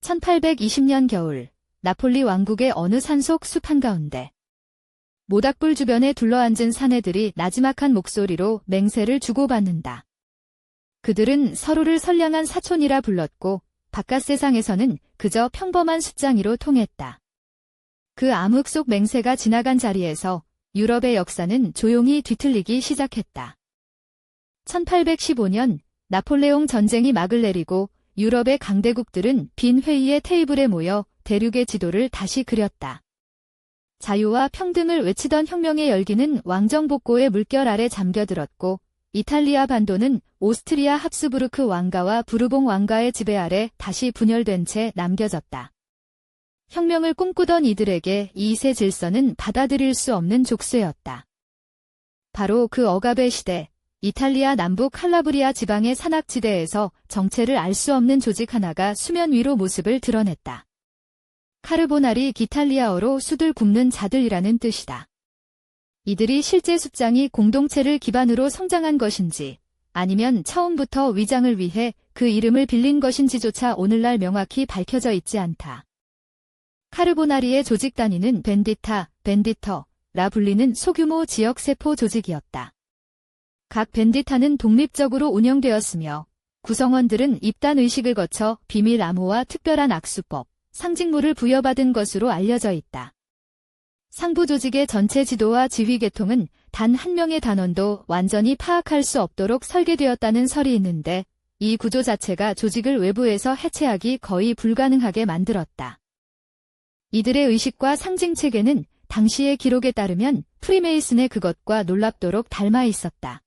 1820년 겨울, 나폴리 왕국의 어느 산속 숲 한가운데 모닥불 주변에 둘러앉은 사내들이 나지막한 목소리로 맹세를 주고받는다. 그들은 서로를 선량한 사촌이라 불렀고 바깥 세상에서는 그저 평범한 숫장이로 통했다. 그 암흑 속 맹세가 지나간 자리에서 유럽의 역사는 조용히 뒤틀리기 시작했다. 1815년 나폴레옹 전쟁이 막을 내리고 유럽의 강대국들은 빈 회의의 테이블에 모여 대륙의 지도를 다시 그렸다. 자유와 평등을 외치던 혁명의 열기는 왕정복고의 물결 아래 잠겨들었고 이탈리아 반도는 오스트리아 합스부르크 왕가와 부르봉 왕가의 지배 아래 다시 분열된 채 남겨졌다. 혁명을 꿈꾸던 이들에게 이 새 질서는 받아들일 수 없는 족쇄였다. 바로 그 억압의 시대, 이탈리아 남부 칼라브리아 지방의 산악지대에서 정체를 알 수 없는 조직 하나가 수면 위로 모습을 드러냈다. 카르보나리 기탈리아어로 숯을 굽는 자들이라는 뜻이다. 이들이 실제 숫장이 공동체를 기반으로 성장한 것인지 아니면 처음부터 위장을 위해 그 이름을 빌린 것인지조차 오늘날 명확히 밝혀져 있지 않다. 카르보나리의 조직 단위는 벤디터라 불리는 소규모 지역세포 조직이었다. 각 벤디타는 독립적으로 운영되었으며 구성원들은 입단 의식을 거쳐 비밀 암호와 특별한 악수법, 상징물을 부여받은 것으로 알려져 있다. 상부 조직의 전체 지도와 지휘 계통은 단 한 명의 단원도 완전히 파악할 수 없도록 설계되었다는 설이 있는데 이 구조 자체가 조직을 외부에서 해체하기 거의 불가능하게 만들었다. 이들의 의식과 상징 체계는 당시의 기록에 따르면 프리메이슨의 그것과 놀랍도록 닮아 있었다.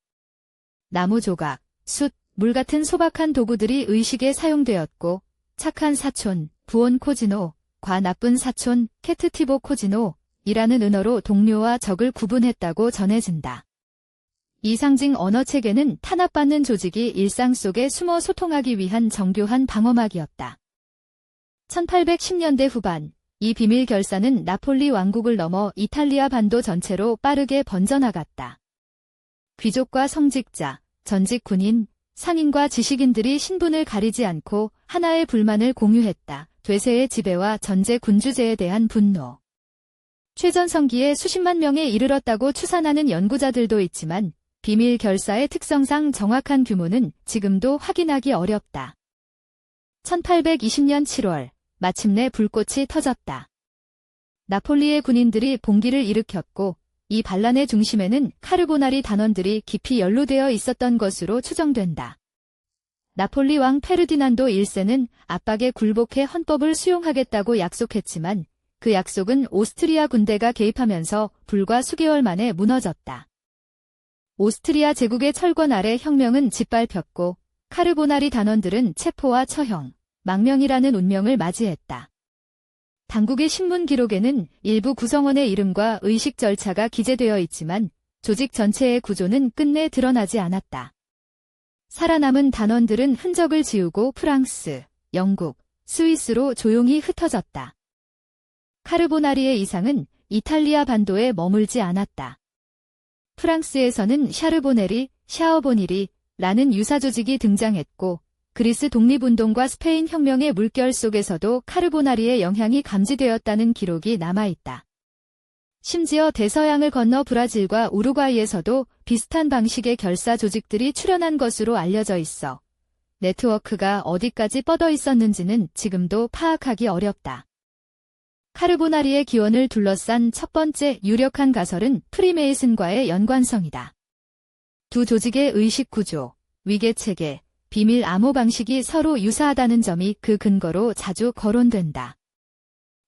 나무 조각, 숯, 물 같은 소박한 도구들이 의식에 사용되었고 착한 사촌, 부온 코지노, 과 나쁜 사촌, 캐트티보 코지노 이라는 은어로 동료와 적을 구분했다고 전해진다. 이 상징 언어 체계는 탄압받는 조직이 일상 속에 숨어 소통하기 위한 정교한 방어막이었다. 1810년대 후반, 이 비밀 결사는 나폴리 왕국을 넘어 이탈리아 반도 전체로 빠르게 번져나갔다. 귀족과 성직자, 전직 군인, 상인과 지식인들이 신분을 가리지 않고 하나의 불만을 공유했다. 괴세의 지배와 전제 군주제에 대한 분노. 최전성기에 수십만 명에 이르렀다고 추산하는 연구자들도 있지만 비밀 결사의 특성상 정확한 규모는 지금도 확인하기 어렵다. 1820년 7월, 마침내 불꽃이 터졌다. 나폴리의 군인들이 봉기를 일으켰고 이 반란의 중심에는 카르보나리 단원들이 깊이 연루되어 있었던 것으로 추정된다. 나폴리 왕 페르디난도 1세는 압박에 굴복해 헌법을 수용하겠다고 약속했지만 그 약속은 오스트리아 군대가 개입하면서 불과 수개월 만에 무너졌다. 오스트리아 제국의 철권 아래 혁명은 짓밟혔고 카르보나리 단원들은 체포와 처형, 망명이라는 운명을 맞이했다. 당국의 신문 기록에는 일부 구성원의 이름과 의식 절차가 기재되어 있지만 조직 전체의 구조는 끝내 드러나지 않았다. 살아남은 단원들은 흔적을 지우고 프랑스, 영국, 스위스로 조용히 흩어졌다. 카르보나리의 이상은 이탈리아 반도에 머물지 않았다. 프랑스에서는 샤르보네리라는 유사 조직이 등장했고 그리스 독립운동과 스페인 혁명의 물결 속에서도 카르보나리의 영향이 감지되었다는 기록이 남아있다. 심지어 대서양을 건너 브라질과 우루과이에서도 비슷한 방식의 결사 조직들이 출현한 것으로 알려져 있어 네트워크가 어디까지 뻗어 있었는지는 지금도 파악하기 어렵다. 카르보나리의 기원을 둘러싼 첫 번째 유력한 가설은 프리메이슨과의 연관성이다. 두 조직의 의식 구조, 위계 체계, 비밀 암호 방식이 서로 유사하다는 점이 그 근거로 자주 거론된다.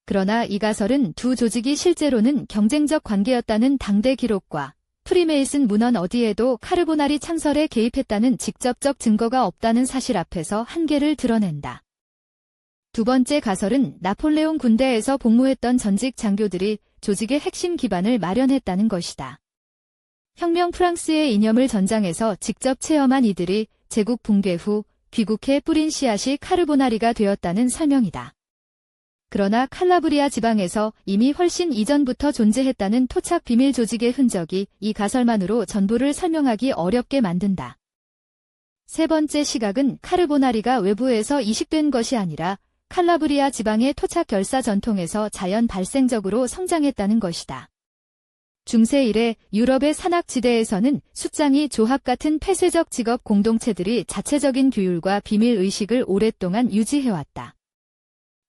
그러나 이 가설은 두 조직이 실제로는 경쟁적 관계였다는 당대 기록과 프리메이슨 문헌 어디에도 카르보나리 창설에 개입했다는 직접적 증거가 없다는 사실 앞에서 한계를 드러낸다. 두 번째 가설은 나폴레옹 군대에서 복무했던 전직 장교들이 조직의 핵심 기반을 마련했다는 것이다. 혁명 프랑스의 이념을 전장에서 직접 체험한 이들이 제국 붕괴 후 귀국해 뿌린 씨앗이 카르보나리가 되었다는 설명이다. 그러나 칼라브리아 지방에서 이미 훨씬 이전부터 존재했다는 토착 비밀 조직의 흔적이 이 가설만으로 전부를 설명하기 어렵게 만든다. 세 번째 시각은 카르보나리가 외부에서 이식된 것이 아니라 칼라브리아 지방의 토착 결사 전통에서 자연 발생적으로 성장했다는 것이다. 중세 이래 유럽의 산악지대에서는 숫장이 조합 같은 폐쇄적 직업 공동체들이 자체적인 규율과 비밀 의식을 오랫동안 유지해왔다.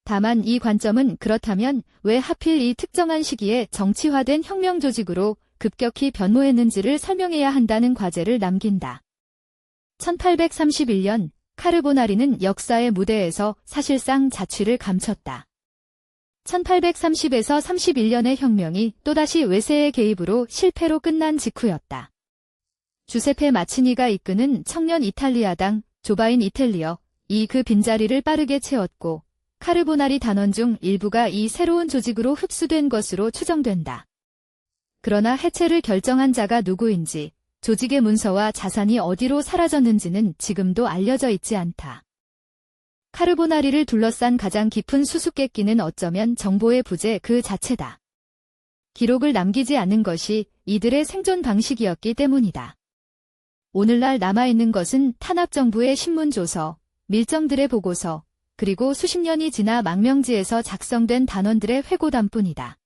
다만 이 관점은 그렇다면 왜 하필 이 특정한 시기에 정치화된 혁명 조직으로 급격히 변모했는지를 설명해야 한다는 과제를 남긴다. 1831년 카르보나리는 역사의 무대에서 사실상 자취를 감췄다. 1830에서 31년의 혁명이 또다시 외세의 개입으로 실패로 끝난 직후였다. 주세페 마치니가 이끄는 청년 이탈리아당 조바인 이텔리어 이 그 빈자리를 빠르게 채웠고 카르보나리 단원 중 일부가 이 새로운 조직으로 흡수된 것으로 추정된다. 그러나 해체를 결정한 자가 누구인지 조직의 문서와 자산이 어디로 사라졌는지는 지금도 알려져 있지 않다. 카르보나리를 둘러싼 가장 깊은 수수께끼는 어쩌면 정보의 부재 그 자체다. 기록을 남기지 않는 것이 이들의 생존 방식이었기 때문이다. 오늘날 남아있는 것은 탄압정부의 신문조서, 밀정들의 보고서, 그리고 수십 년이 지나 망명지에서 작성된 단원들의 회고담뿐이다.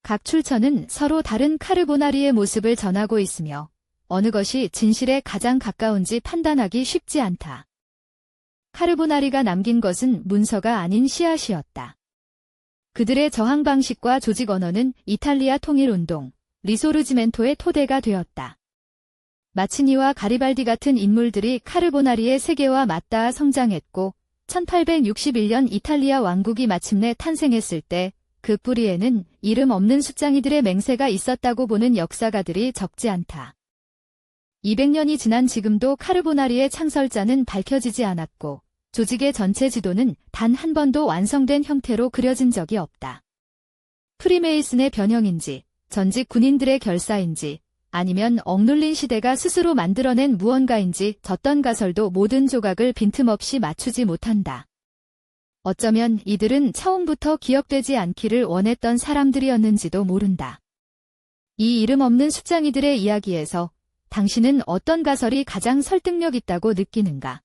각 출처는 서로 다른 카르보나리의 모습을 전하고 있으며 어느 것이 진실에 가장 가까운지 판단하기 쉽지 않다. 카르보나리가 남긴 것은 문서가 아닌 씨앗이었다. 그들의 저항 방식과 조직 언어는 이탈리아 통일운동, 리소르지멘토의 토대가 되었다. 마치니와 가리발디 같은 인물들이 카르보나리의 세계와 맞닿아 성장했고 1861년 이탈리아 왕국이 마침내 탄생했을 때 그 뿌리에는 이름 없는 숫장이들의 맹세가 있었다고 보는 역사가들이 적지 않다. 200년이 지난 지금도 카르보나리의 창설자는 밝혀지지 않았고 조직의 전체 지도는 단 한 번도 완성된 형태로 그려진 적이 없다. 프리메이슨의 변형인지, 전직 군인들의 결사인지, 아니면 억눌린 시대가 스스로 만들어낸 무언가인지 젖던 가설도 모든 조각을 빈틈없이 맞추지 못한다. 어쩌면 이들은 처음부터 기억되지 않기를 원했던 사람들이었는지도 모른다. 이 이름 없는 숫장이들의 이야기에서 당신은 어떤 가설이 가장 설득력 있다고 느끼는가?